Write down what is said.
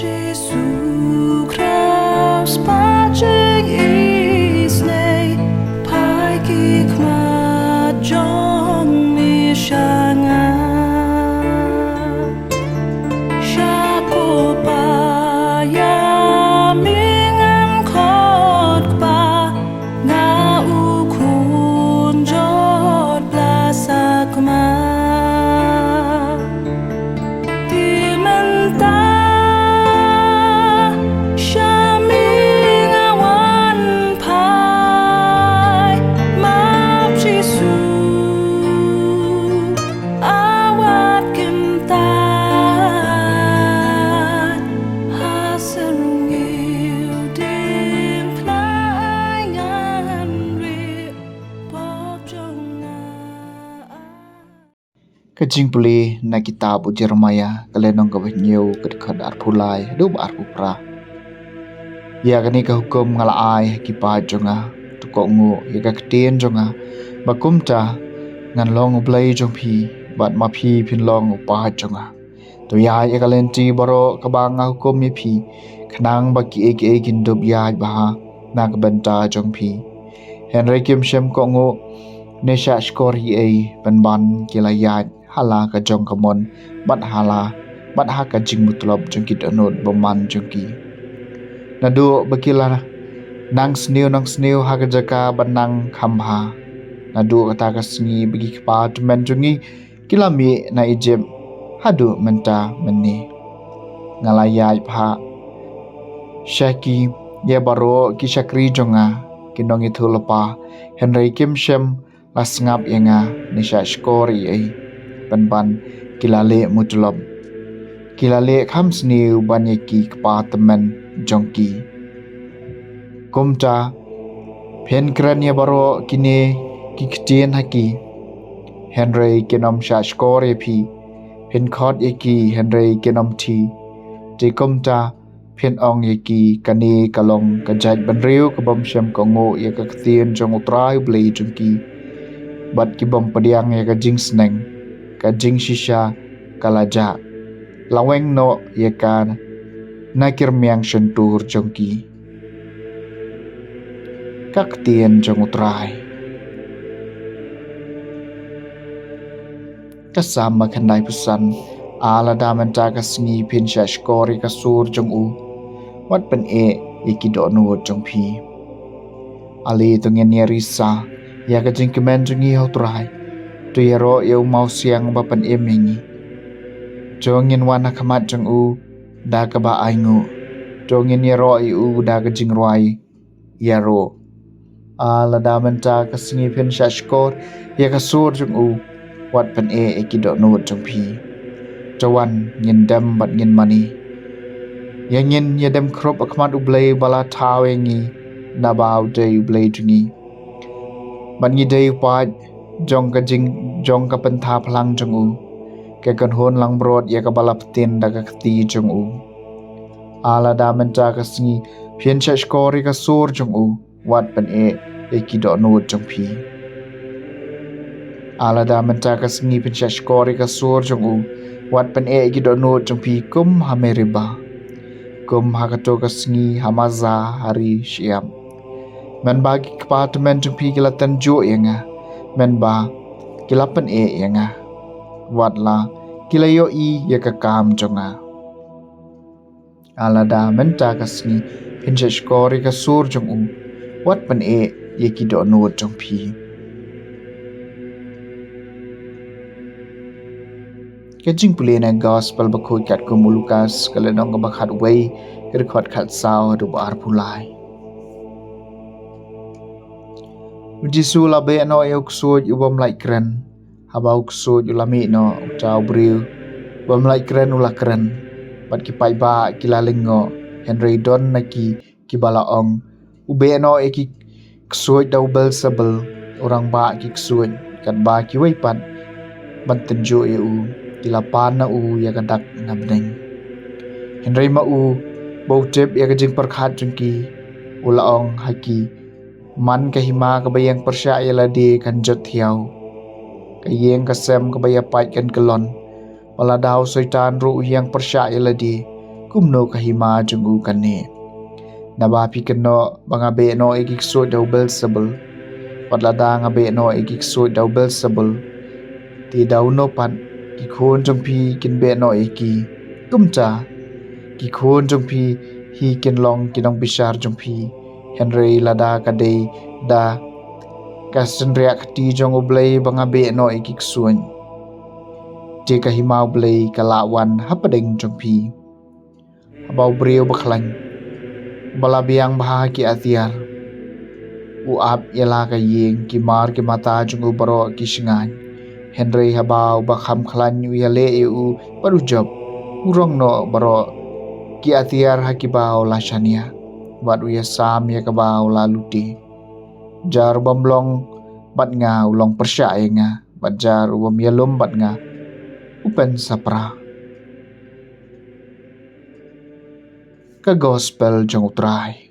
Jesus Christ, Patrick Isney, Paiki Kma John Mishanga, Shakopa Yamingan Kodba, Na Ukun Jod Blasakma. Ka Jingpule na kitab u Jeremiah kalenong ka banyo ka kadar pulai dub arpu pra. Ya kani ka hukum ngalaai ki pa jonga tukok ngu ya ka ketien jonga bakumta ngan long blai jong pi bat ma pi pin long pa jonga. To ya ka lenti baro ka banga hukum mi pi kanang ba ki e kin dub ya ba na ka benta jong pi. Henry Kim Shem ko ngu nesha skor hi ban ban kilayat hala ka jong kamon bat hala bat ha ka jing mutlab jong kit anot boman jong ki nadu bakila nang sniu ha ka jaka banang khamha nadu kata ka sngi bagi kpa men jongi kilami na ijem hadu menta menni ngalayai pha shaki ye baro ki shakri jonga kinong ithulapa Henry Kim Shem lasngap yenga nisha skori ban kilale mutlab kilale kham sniu banyeki kpa temen jongki kumta pen krania baro kine kiktien haki Henry kinom shashkore pi pen khot yeki Henry kinom ti te kumta pen ong yeki kani kalong kajaj banriu kabam syam kongo ya kaktien jong utrai blei jongki bat ki bom padiang ya ka jing sneng ka jing shisha kalaja laweng no ya kan nakir miang shentur jongki kak tien jong utrai kasama khandai pesan ala daman ta ka sngi pin shash kori ka sur jong u wat pen iki do no jong pi ali tungen ya risa ya ka jing kemen jongi utrai tu yaro yau mau siang bapan emengi jongin wana kamat jong u da ka ba aingu jongin yaro u da ka jing roi yaro ala da menta ka singi pen shashkor ya ka sur jong u wat pen ikido no jong pi jawan ngin dam bat ngin mani yang ngin ya dam krop akmat u blai bala tawengi na bau de u blai jungi ban ngi de pa jong ka pentha plang jong u ke kan hon lang brod ya ka balap tin da ka ti jong u ala da menta ka sngi phian cha skori ka sur jong u wat pen ki do no jong pi ala da menta ka sngi pen cha skori ka sur jong u wat pen ki do no jong pi kum ha meriba kum ha ka to ka sngi hamaza hari siam men bagi apartment jong pi kilatan jo yenga men ba kilapan yenga watla kilayo ya kakam jonga alada menta kasni pinche skori ka sur jong u wat pan ye kido no jong pi ke Jingpule na gospel ba khoi kat ko mulukas kalenong ba khat wei rekhot khat sao du bar pulai Jisu la be no yok so yu bom like kren habau so yu lami no chau briu bom like kren ula kren pat ki pai ba ki la lingo Henry Don na ki bala ong ube no ki so double sabel orang ba ki so kan ba ki wei pat ban tenjo u kila pan na u ya kadak nabdeng Henry ma u bau tep ya ka jing perkhat jengki ula ong haki man kahima kabayang persya yala di kan jot hiau kayeng kasem kabaya pai kan kelon wala daw soitan ru yang persya yala di kumno kahima jung u kane naba pikeno bangabe no igik so double sabel patlada ngabe no igik so double sabel ti dauno pan ki khon jong phi kin be no eki kumcha ki khon jong phi hi kin long kinong bishar jong phi henry lada kadei da kasen reak ti jong oblei bangabe no igik suan ti kahima oblei kalawan hapadeng jong phi abau brio baklan balabiang bahaki atiar uap yala ka yeng ki mar ki mata jung baro ki shingan henry habau bakham khlan yu yale u parujob urong no baro ki atiar hakibau lashania badu ya sam ya kabau laluti jar bamlong bat nga ulong persya nga bajar ubam yalom bat nga upen sapra ka gospel jong utrai